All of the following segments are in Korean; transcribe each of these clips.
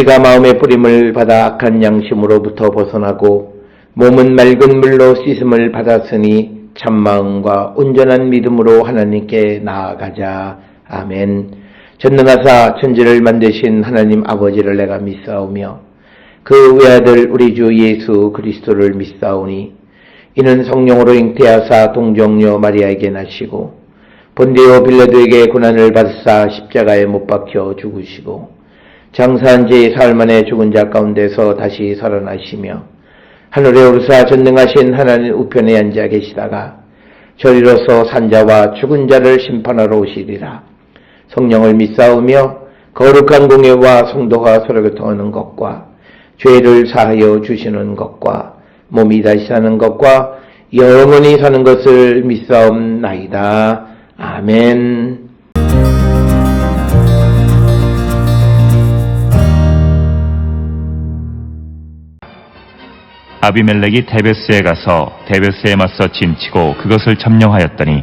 우리가 마음의 뿌림을 받아 악한 양심으로부터 벗어나고 몸은 맑은 물로 씻음을 받았으니 참마음과 온전한 믿음으로 하나님께 나아가자. 아멘. 전능하사 천지를 만드신 하나님 아버지를 내가 믿사오며 그 외아들 우리 주 예수 그리스도를 믿사오니 이는 성령으로 잉태하사 동정녀 마리아에게 나시고 본디오 빌라도에게 고난을 받으사 십자가에 못 박혀 죽으시고 장사한 지 사흘 만에 죽은 자 가운데서 다시 살아나시며 하늘에 오르사 전능하신 하나님 우편에 앉아 계시다가 저리로서 산자와 죽은 자를 심판하러 오시리라. 성령을 믿사오며 거룩한 공예와 성도가 서로 교통하는 것과 죄를 사하여 주시는 것과 몸이 다시 사는 것과 영원히 사는 것을 믿사옵나이다. 아멘. 아비멜렉이 데베스에 가서 데베스에 맞서 진치고 그것을 점령하였더니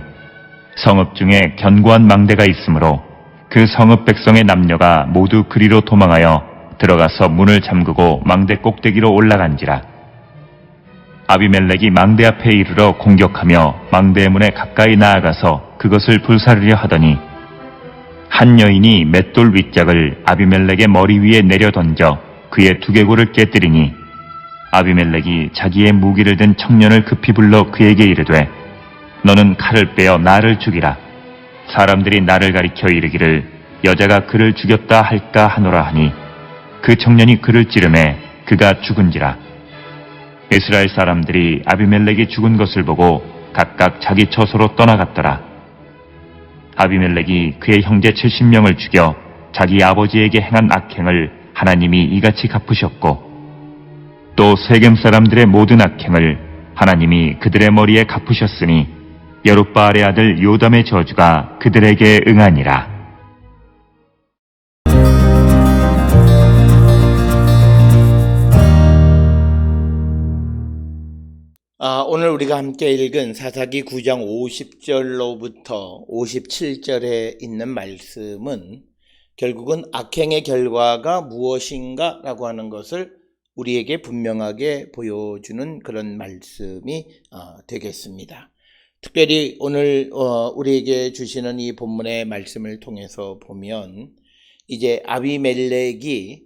성읍 중에 견고한 망대가 있으므로 그 성읍 백성의 남녀가 모두 그리로 도망하여 들어가서 문을 잠그고 망대 꼭대기로 올라간지라. 아비멜렉이 망대 앞에 이르러 공격하며 망대의 문에 가까이 나아가서 그것을 불사르려 하더니 한 여인이 맷돌 윗짝을 아비멜렉의 머리 위에 내려 던져 그의 두개골을 깨뜨리니 아비멜렉이 자기의 무기를 든 청년을 급히 불러 그에게 이르되 너는 칼을 빼어 나를 죽이라. 사람들이 나를 가리켜 이르기를 여자가 그를 죽였다 할까 하노라 하니 그 청년이 그를 찌르매 그가 죽은지라. 이스라엘 사람들이 아비멜렉이 죽은 것을 보고 각각 자기 처소로 떠나갔더라. 아비멜렉이 그의 형제 70명을 죽여 자기 아버지에게 행한 악행을 하나님이 이같이 갚으셨고 또 세겜 사람들의 모든 악행을 하나님이 그들의 머리에 갚으셨으니 여룻바알의 아들 요담의 저주가 그들에게 응하니라. 오늘 우리가 함께 읽은 사사기 9장 50절로부터 57절에 있는 말씀은 결국은 악행의 결과가 무엇인가 라고 하는 것을 우리에게 분명하게 보여주는 그런 말씀이 되겠습니다. 특별히 오늘 우리에게 주시는 이 본문의 말씀을 통해서 보면 이제 아비멜렉이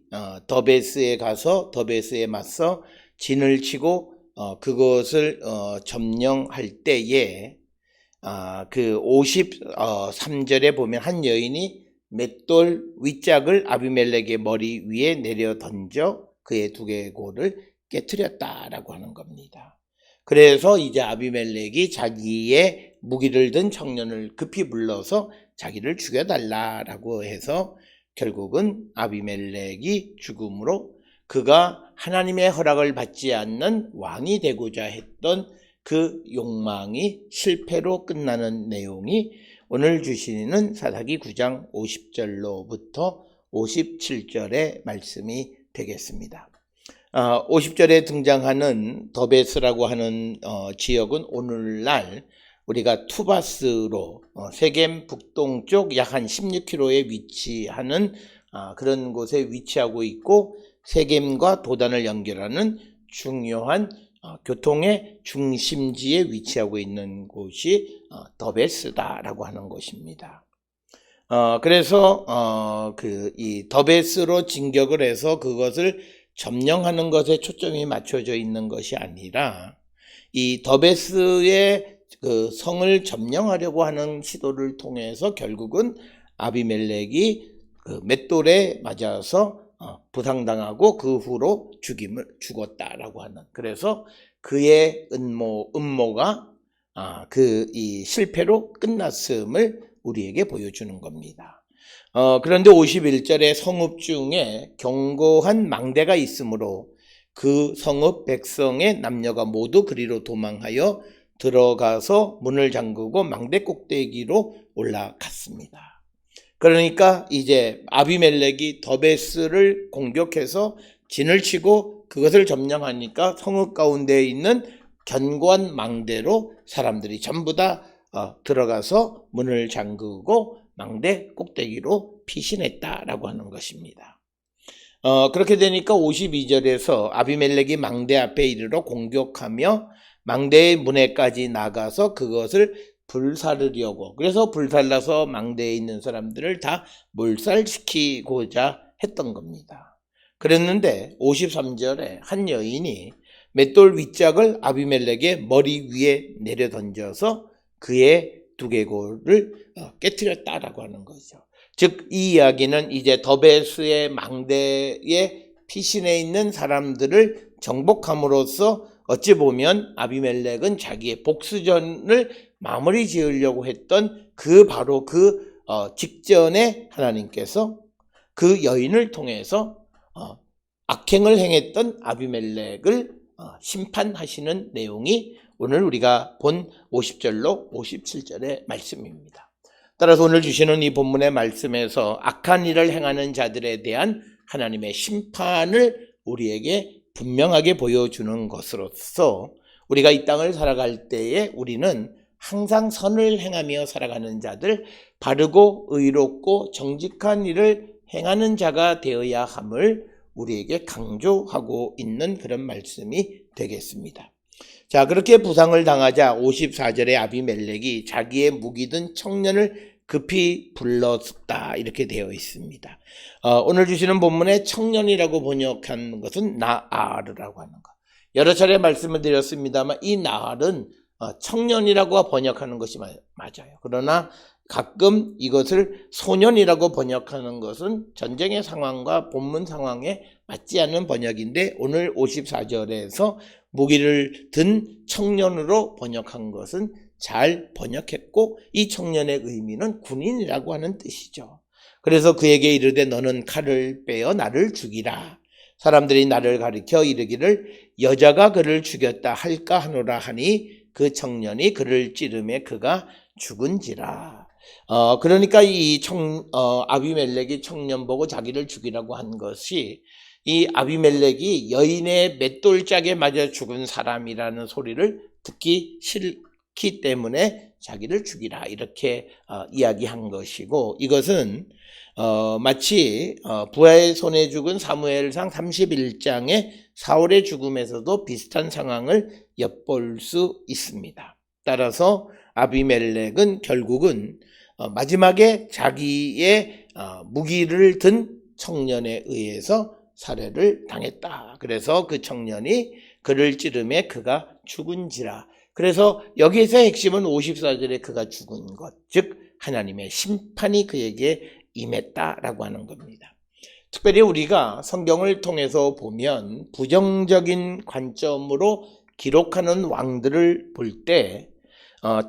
더베스에 가서 더베스에 맞서 진을 치고 그것을 점령할 때에 그 53절에 보면 한 여인이 맷돌 윗짝을 아비멜렉의 머리 위에 내려 던져 그의 두개골을 깨트렸다라고 하는 겁니다. 그래서 이제 아비멜렉이 자기의 무기를 든 청년을 급히 불러서 자기를 죽여달라라고 해서 결국은 아비멜렉이 죽음으로 그가 하나님의 허락을 받지 않는 왕이 되고자 했던 그 욕망이 실패로 끝나는 내용이 오늘 주시는 사사기 9장 50절로부터 57절의 말씀이 되겠습니다. 50절에 등장하는 더베스라고 하는 지역은 오늘날 우리가 투바스로 세겜 북동쪽 약 한 16km에 위치하는 그런 곳에 위치하고 있고 세겜과 도단을 연결하는 중요한 교통의 중심지에 위치하고 있는 곳이 더베스다라고 하는 곳입니다. 그래서 이 더베스로 진격을 해서 그것을 점령하는 것에 초점이 맞춰져 있는 것이 아니라 이 더베스의 그 성을 점령하려고 하는 시도를 통해서 결국은 아비멜렉이 그 맷돌에 맞아서 부상당하고 그 후로 죽었다라고 하는, 그래서 그의 음모가 이 실패로 끝났음을 우리에게 보여주는 겁니다. 그런데 51절에 성읍 중에 견고한 망대가 있으므로 그 성읍 백성의 남녀가 모두 그리로 도망하여 들어가서 문을 잠그고 망대 꼭대기로 올라갔습니다. 그러니까 이제 아비멜렉이 더베스를 공격해서 진을 치고 그것을 점령하니까 성읍 가운데에 있는 견고한 망대로 사람들이 전부 다 들어가서 문을 잠그고 망대 꼭대기로 피신했다라고 하는 것입니다. 그렇게 되니까 52절에서 아비멜렉이 망대 앞에 이르러 공격하며 망대의 문에까지 나가서 그것을 불사르려고, 그래서 불살라서 망대에 있는 사람들을 다 몰살시키고자 했던 겁니다. 그랬는데 53절에 한 여인이 맷돌 윗짝을 아비멜렉의 머리 위에 내려 던져서 그의 두개골을 깨뜨렸다라고 하는 거죠. 즉 이 이야기는 이제 더베스의 망대에 피신해 있는 사람들을 정복함으로써 어찌 보면 아비멜렉은 자기의 복수전을 마무리 지으려고 했던 바로 그 직전에 하나님께서 그 여인을 통해서 악행을 행했던 아비멜렉을 심판하시는 내용이 오늘 우리가 본 50절로 57절의 말씀입니다. 따라서 오늘 주시는 이 본문의 말씀에서 악한 일을 행하는 자들에 대한 하나님의 심판을 우리에게 분명하게 보여주는 것으로서 우리가 이 땅을 살아갈 때에 우리는 항상 선을 행하며 살아가는 자들, 바르고 의롭고 정직한 일을 행하는 자가 되어야 함을 우리에게 강조하고 있는 그런 말씀이 되겠습니다. 자, 그렇게 부상을 당하자 54절에 아비멜렉이 자기의 무기 든 청년을 급히 불렀다 이렇게 되어 있습니다. 오늘 주시는 본문에 청년이라고 번역한 것은 나알이라고 하는 것. 여러 차례 말씀을 드렸습니다만 이 나알은 청년이라고 번역하는 것이 맞아요. 그러나 가끔 이것을 소년이라고 번역하는 것은 전쟁의 상황과 본문 상황에 맞지 않는 번역인데 오늘 54절에서 무기를 든 청년으로 번역한 것은 잘 번역했고 이 청년의 의미는 군인이라고 하는 뜻이죠. 그래서 그에게 이르되 너는 칼을 빼어 나를 죽이라. 사람들이 나를 가리켜 이르기를 여자가 그를 죽였다 할까 하노라 하니 그 청년이 그를 찌르매 그가 죽은지라. 그러니까 아비멜렉이 청년 보고 자기를 죽이라고 한 것이 이 아비멜렉이 여인의 맷돌짝에 맞아 죽은 사람이라는 소리를 듣기 싫기 때문에 자기를 죽이라 이렇게 이야기한 것이고, 이것은 마치 부하의 손에 죽은 사무엘상 31장의 사울의 죽음에서도 비슷한 상황을 엿볼 수 있습니다. 따라서 아비멜렉은 결국은 마지막에 자기의 무기를 든 청년에 의해서 살해를 당했다. 그래서 그 청년이 그를 찌르매 그가 죽은지라. 그래서 여기에서 핵심은 54절에 그가 죽은 것, 즉 하나님의 심판이 그에게 임했다라고 하는 겁니다. 특별히 우리가 성경을 통해서 보면 부정적인 관점으로 기록하는 왕들을 볼 때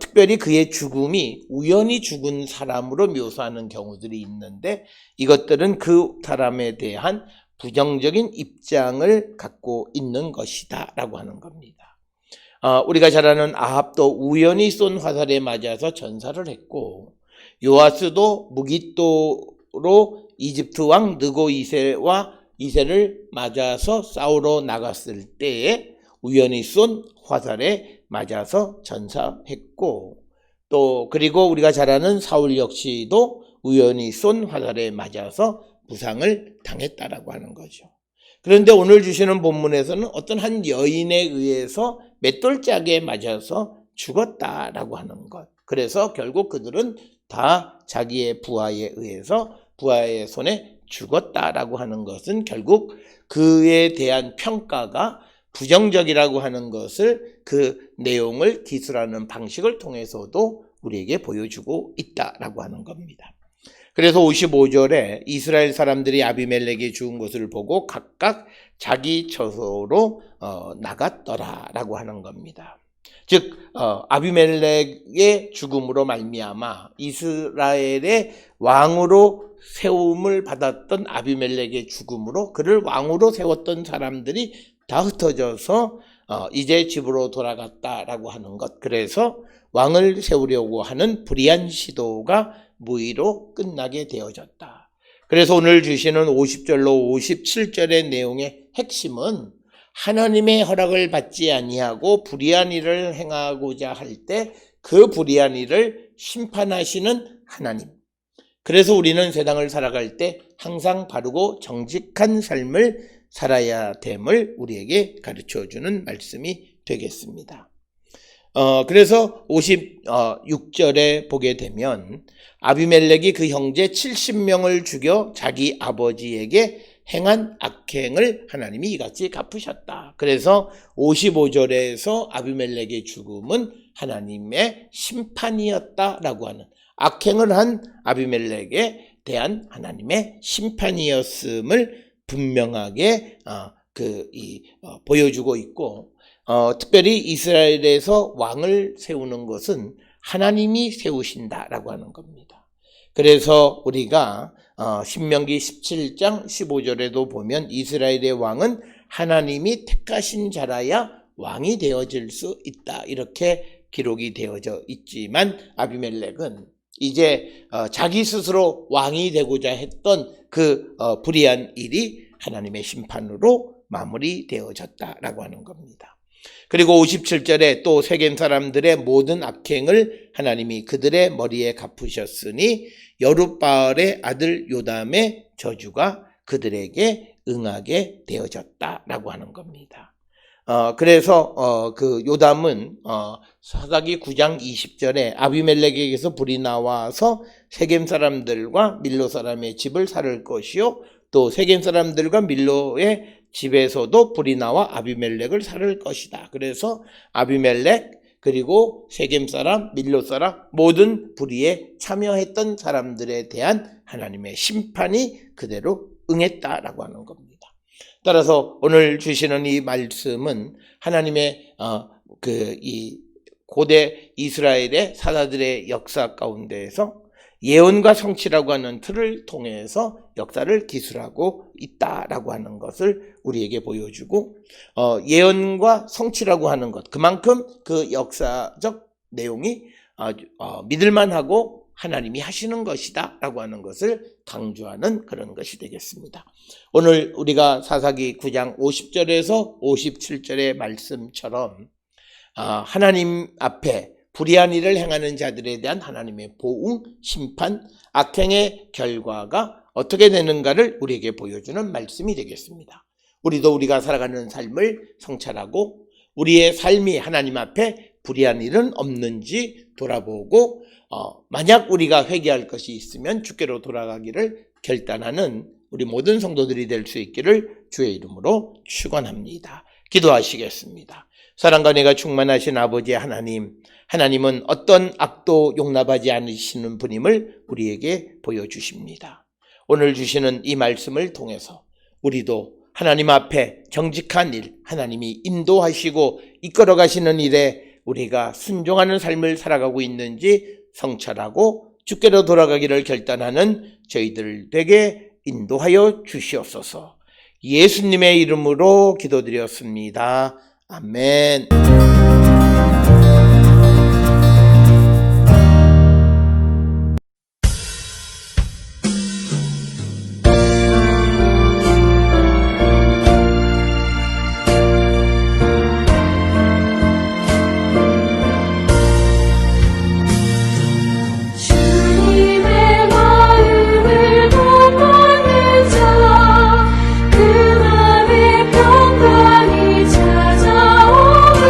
특별히 그의 죽음이 우연히 죽은 사람으로 묘사하는 경우들이 있는데 이것들은 그 사람에 대한 부정적인 입장을 갖고 있는 것이다 라고 하는 겁니다. 우리가 잘 아는 아합도 우연히 쏜 화살에 맞아서 전사를 했고, 요아스도 무기또로 이집트 왕 느고 이세를 맞아서 싸우러 나갔을 때에 우연히 쏜 화살에 맞아서 전사했고, 또 그리고 우리가 잘 아는 사울 역시도 우연히 쏜 화살에 맞아서 부상을 당했다라고 하는 거죠. 그런데 오늘 주시는 본문에서는 어떤 한 여인에 의해서 맷돌짝에 맞아서 죽었다라고 하는 것. 그래서 결국 그들은 다 자기의 부하에 의해서 부하의 손에 죽었다라고 하는 것은 결국 그에 대한 평가가 부정적이라고 하는 것을 그 내용을 기술하는 방식을 통해서도 우리에게 보여주고 있다라고 하는 겁니다. 그래서 55절에 이스라엘 사람들이 아비멜렉이 죽은 것을 보고 각각 자기 처소로 나갔더라라고 하는 겁니다. 즉 아비멜렉의 죽음으로 말미암아 이스라엘의 왕으로 세움을 받았던 아비멜렉의 죽음으로 그를 왕으로 세웠던 사람들이 다 흩어져서 이제 집으로 돌아갔다라고 하는 것. 그래서 왕을 세우려고 하는 불의한 시도가 무의로 끝나게 되어졌다. 그래서 오늘 주시는 50절로 57절의 내용의 핵심은 하나님의 허락을 받지 아니하고 불의한 일을 행하고자 할 때 그 불의한 일을 심판하시는 하나님, 그래서 우리는 세상을 살아갈 때 항상 바르고 정직한 삶을 살아야 됨을 우리에게 가르쳐주는 말씀이 되겠습니다. 그래서 56절에 보게 되면 아비멜렉이 그 형제 70명을 죽여 자기 아버지에게 행한 악행을 하나님이 이같이 갚으셨다. 그래서 55절에서 아비멜렉의 죽음은 하나님의 심판이었다라고 하는, 악행을 한 아비멜렉에 대한 하나님의 심판이었음을 분명하게 보여주고 있고, 특별히 이스라엘에서 왕을 세우는 것은 하나님이 세우신다라고 하는 겁니다. 그래서 우리가 신명기 17장 15절에도 보면 이스라엘의 왕은 하나님이 택하신 자라야 왕이 되어질 수 있다, 이렇게 기록이 되어져 있지만 아비멜렉은 이제 자기 스스로 왕이 되고자 했던 그 불의한 일이 하나님의 심판으로 마무리되어졌다라고 하는 겁니다. 그리고 57절에 또 세겜 사람들의 모든 악행을 하나님이 그들의 머리에 갚으셨으니 여룻바알의 아들 요담의 저주가 그들에게 응하게 되어졌다라고 하는 겁니다. 그래서 그 요담은 사사기 9장 20절에 아비멜렉에게서 불이 나와서 세겜 사람들과 밀로 사람의 집을 살을 것이요 또 세겜 사람들과 밀로의 집에서도 불이 나와 아비멜렉을 살을 것이다. 그래서 아비멜렉 그리고 세겜 사람, 밀로 사람 모든 불의에 참여했던 사람들에 대한 하나님의 심판이 그대로 응했다라고 하는 겁니다. 따라서 오늘 주시는 이 말씀은 하나님의 이 고대 이스라엘의 사사들의 역사 가운데에서 예언과 성취라고 하는 틀을 통해서 역사를 기술하고 있다라고 하는 것을 우리에게 보여주고, 예언과 성취라고 하는 것, 그만큼 그 역사적 내용이 믿을만하고 하나님이 하시는 것이다 라고 하는 것을 강조하는 그런 것이 되겠습니다. 오늘 우리가 사사기 9장 50절에서 57절의 말씀처럼 하나님 앞에 불의한 일을 행하는 자들에 대한 하나님의 보응, 심판, 악행의 결과가 어떻게 되는가를 우리에게 보여주는 말씀이 되겠습니다. 우리도 우리가 살아가는 삶을 성찰하고 우리의 삶이 하나님 앞에 불의한 일은 없는지 돌아보고 만약 우리가 회개할 것이 있으면 주께로 돌아가기를 결단하는 우리 모든 성도들이 될 수 있기를 주의 이름으로 축원합니다. 기도하시겠습니다. 사랑과 은혜가 충만하신 아버지 하나님, 하나님은 어떤 악도 용납하지 않으시는 분임을 우리에게 보여주십니다. 오늘 주시는 이 말씀을 통해서 우리도 하나님 앞에 정직한 일, 하나님이 인도하시고 이끌어 가시는 일에 우리가 순종하는 삶을 살아가고 있는지 성찰하고 주께로 돌아가기를 결단하는 저희들 되게 인도하여 주시옵소서. 예수님의 이름으로 기도드렸습니다. 아멘. 그 맘에 평강이 찾아오는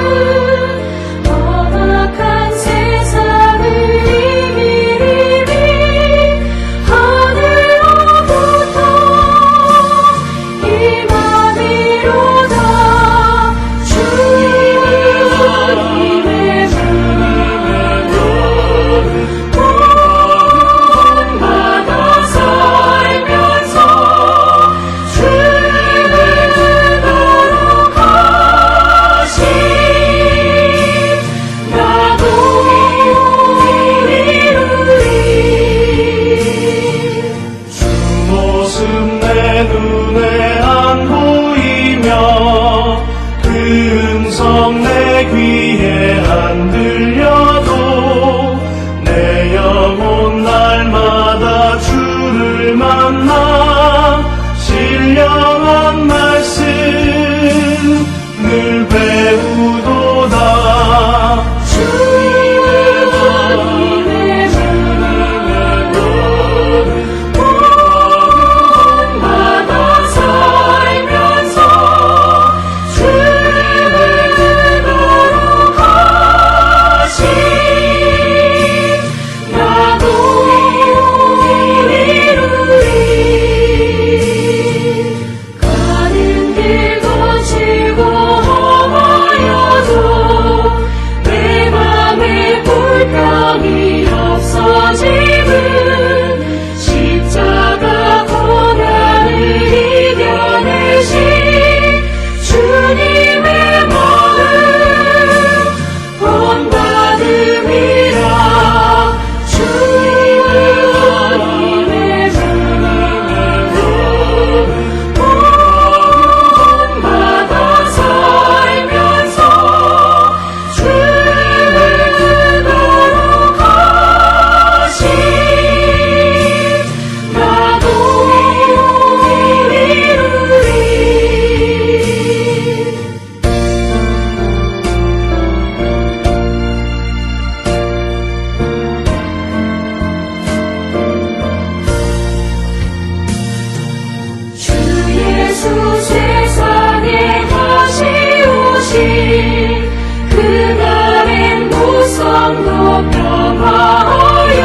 영원토록 평화하여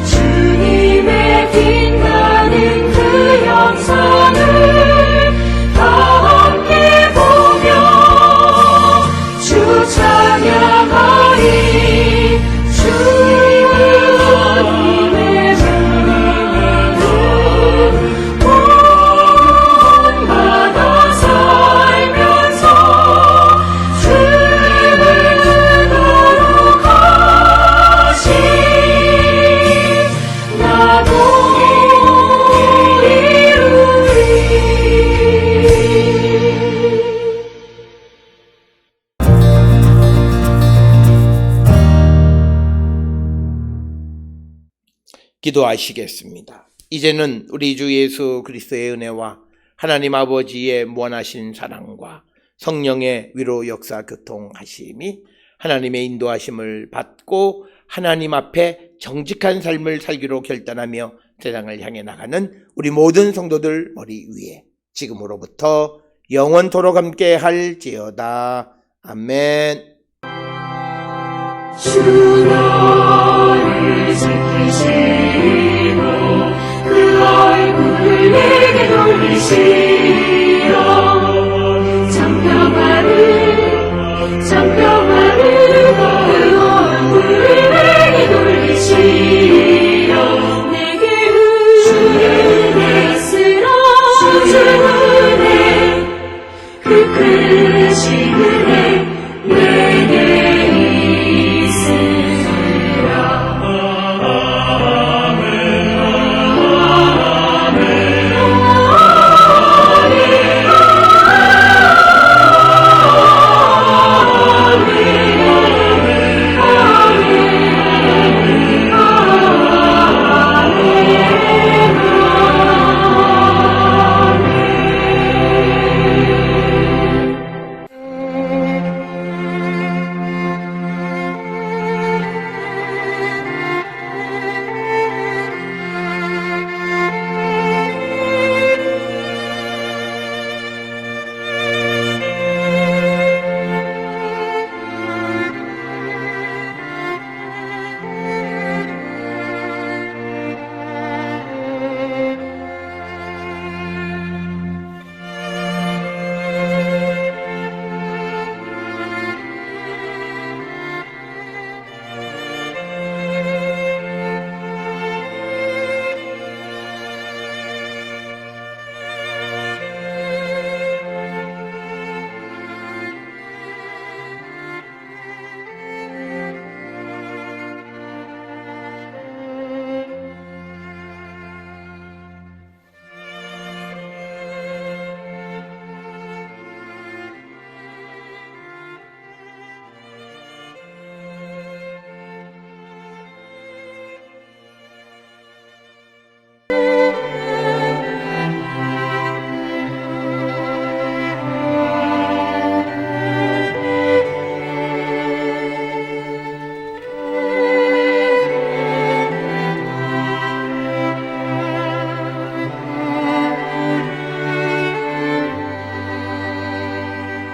주님의 빛나는 그 영상을 다 함께 보며 주 찬양하리. 주님의 은혜는 온바다 살면서 주님을 거룩하시. 나도 이루리. 기도하시겠습니다. 이제는 우리 주 예수 그리스도의 은혜와 하나님 아버지의 무한하신 사랑과 성령의 위로 역사 교통하심이 하나님의 인도하심을 받고 하나님 앞에 정직한 삶을 살기로 결단하며 세상을 향해 나가는 우리 모든 성도들 머리 위에 지금으로부터 영원토록 함께 할지어다. 아멘. 주 너를 지키시고 그 얼굴을 내게 돌리시고